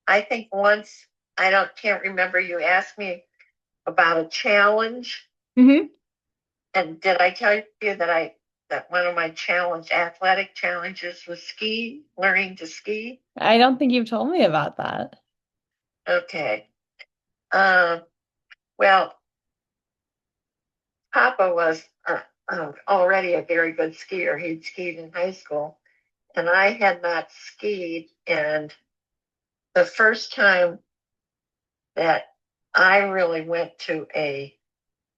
I think once, can't remember, you asked me about a challenge. Hmm. And did I tell you that one of my athletic challenges was learning to ski? I don't think you've told me about that. Okay. Um, well, Papa was already a very good skier. He'd skied in high school, and I had not skied. And the first time that I really went to a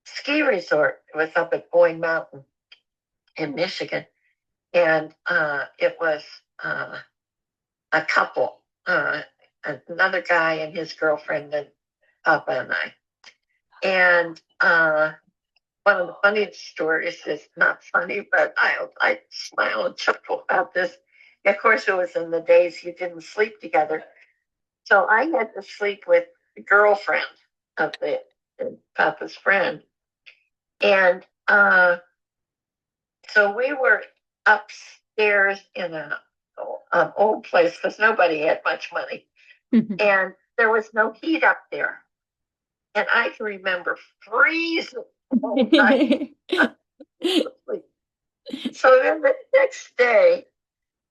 ski resort was up at Boyne Mountain in Michigan. And it was uh, a couple, another guy and his girlfriend, and Papa and I. And one of the funniest stories is not funny, but I smile and chuckle about this. Of course, it was in the days you didn't sleep together. So I had to sleep with the girlfriend of the Papa's friend. And so we were upstairs in an old place because nobody had much money. And there was no heat up there. And I can remember freezing all night. So then the next day,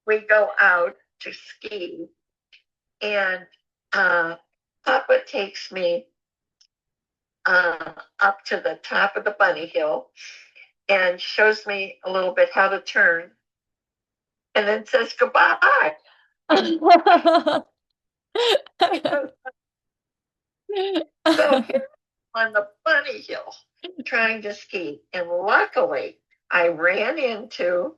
we go out to ski, and uh, Papa takes me up to the top of the bunny hill and shows me a little bit how to turn, and then says goodbye. So here on the bunny hill trying to ski, and luckily I ran into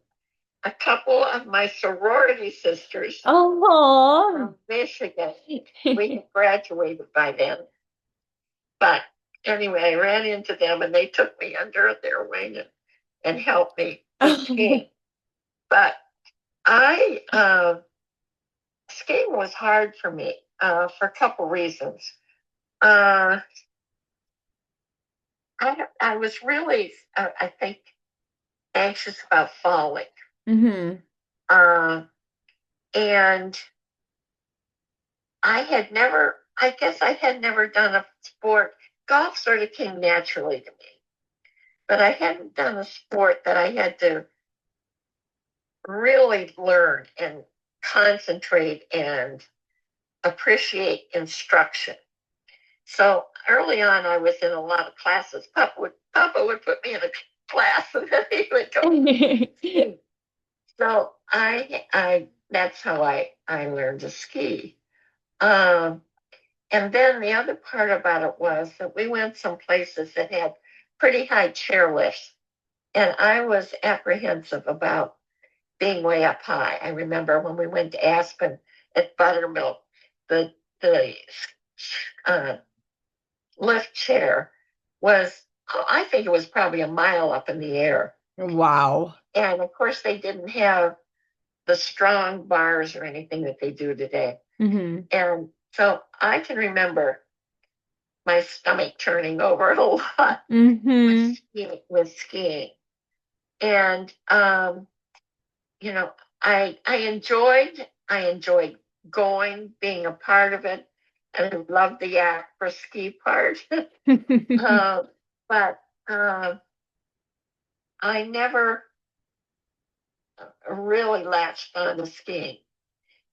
a couple of my sorority sisters Oh. from Michigan. We had graduated by then. But anyway, I ran into them and they took me under their wing and helped me with skiing. But skiing was hard for me for a couple reasons. Uh, I was really, I think, anxious about falling. Hmm. Uh, and I guess I had never done a sport. Golf sort of came naturally to me, but I hadn't done a sport that I had to really learn and concentrate and appreciate instruction. So early on, I was in a lot of classes. Papa would put me in a class, and then he would go. So I that's how I learned to ski. Um, and then the other part about it was that we went some places that had pretty high chair lifts, and I was apprehensive about being way up high. I remember when we went to Aspen at Buttermilk, the uh, lift chair was, oh, I think it was probably a mile up in the air. Wow. And of course, they didn't have the strong bars or anything that they do today. Hmm. And so I can remember my stomach turning over a lot Hmm. with skiing. And you know, I enjoyed going, being a part of it, and I loved the après ski part. uh, but I never really latched on to skiing.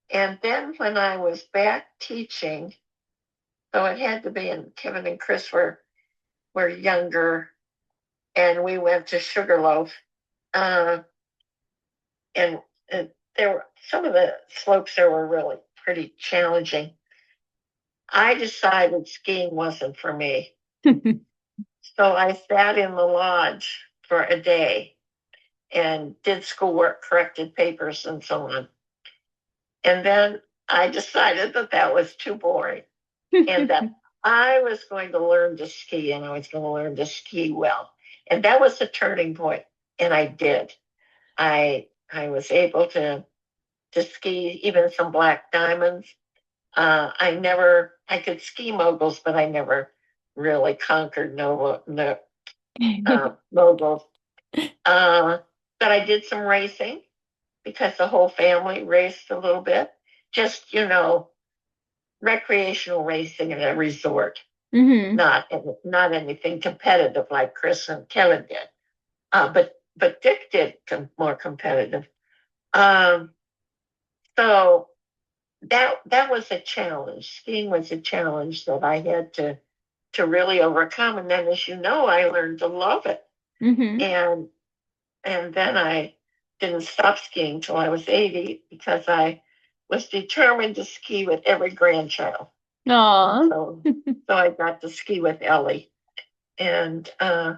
And then when I was back teaching, so it had to be, and Kevin and Chris were younger, and we went to Sugarloaf, uh, and, and there were some of the slopes there were really pretty challenging. I decided skiing wasn't for me. So I sat in the lodge for a day and did schoolwork, corrected papers, and so on. And then I decided that that was too boring and that I was going to learn to ski, and I was going to learn to ski well. And that was the turning point. And I did. I was able to ski even some black diamonds. I could ski moguls, but I never really conquered moguls. Uh, but I did some racing because the whole family raced a little bit. Just, recreational racing at a resort, Mm-hmm. not anything competitive like Chris and Kevin did. But Dick did more competitive. Um, so that was a challenge. Skiing was a challenge that I had to really overcome. And then, as you know, I learned to love it. Mm-hmm. And and then I didn't stop skiing till I was 80 because I was determined to ski with every grandchild. Aw. So I got to ski with Ellie, and I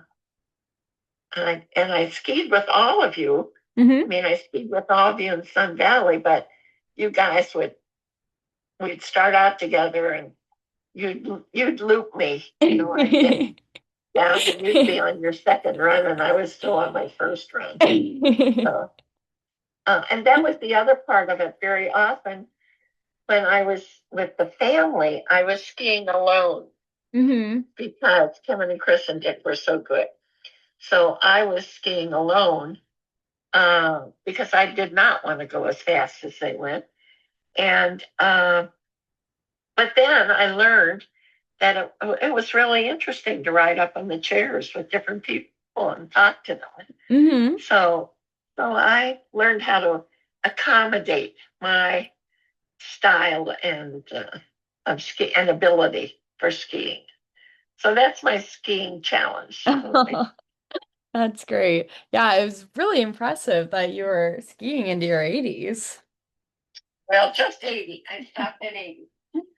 skied with all of you. I Mm-hmm. mean, I skied with all of you in Sun Valley, but you guys we'd start out together, and you'd loop me. I'd get down, and you'd be on your second run, and I was still on my first run. So, and that was the other part of it. Very often, when I was with the family, I was skiing alone Mm-hmm. because Kevin and Chris and Dick were so good. So I was skiing alone because I did not want to go as fast as they went. And but then I learned that it was really interesting to ride up on the chairs with different people and talk to them. Mm-hmm. So I learned how to accommodate my style and of ski and ability for skiing. So that's my skiing challenge. That's great. Yeah, it was really impressive that you were skiing into your 80s. Well, just 80. I stopped at 80.